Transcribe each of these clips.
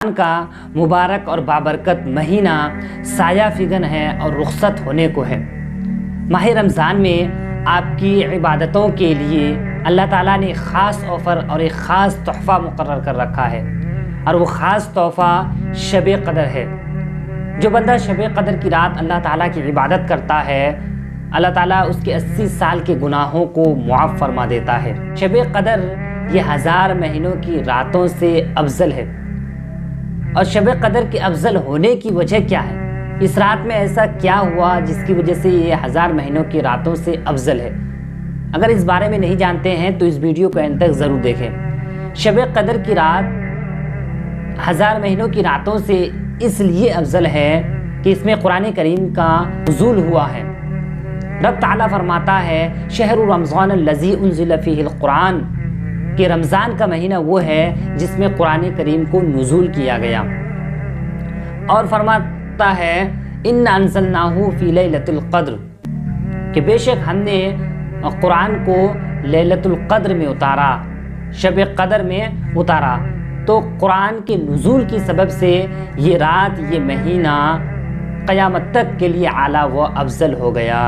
کا مبارک اور بابرکت مہینہ سایہ فگن ہے اور رخصت ہونے کو ہے۔ ماہ رمضان میں آپ کی عبادتوں کے لیے اللہ تعالیٰ نے خاص آفر اور ایک خاص تحفہ مقرر کر رکھا ہے، اور وہ خاص تحفہ شب قدر ہے۔ جو بندہ شب قدر کی رات اللہ تعالیٰ کی عبادت کرتا ہے، اللہ تعالیٰ اس کے 80 سال کے گناہوں کو معاف فرما دیتا ہے۔ شب قدر یہ 1000 مہینوں کی راتوں سے افضل ہے۔ اور شب قدر کے افضل ہونے کی وجہ کیا ہے؟ اس رات میں ایسا کیا ہوا جس کی وجہ سے یہ 1000 مہینوں کی راتوں سے افضل ہے؟ اگر اس بارے میں نہیں جانتے ہیں تو اس ویڈیو کو اند تک ضرور دیکھیں۔ شب قدر کی رات 1000 مہینوں کی راتوں سے اس لیے افضل ہے کہ اس میں قرآن کریم کا نزول ہوا ہے۔ رب تعالیٰ فرماتا ہے شہر رمضان الذی انزل فیہ القرآن، کہ رمضان کا مہینہ وہ ہے جس میں قرآن کریم کو نزول کیا گیا، اور فرماتا ہے ان انزلناہ فی لیلۃ القدر، کہ بے شک ہم نے قرآن کو لیلۃ القدر میں اتارا، شب قدر میں اتارا۔ تو قرآن کے نزول کی سبب سے یہ رات، یہ مہینہ قیامت تک کے لیے اعلیٰ و افضل ہو گیا۔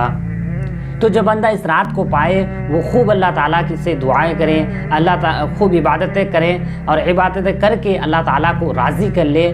تو جو بندہ اس رات کو پائے وہ خوب اللہ تعالیٰ کی سے دعائیں کریں، خوب عبادتیں کریں، اور عبادتیں کر کے اللہ تعالیٰ کو راضی کر لے۔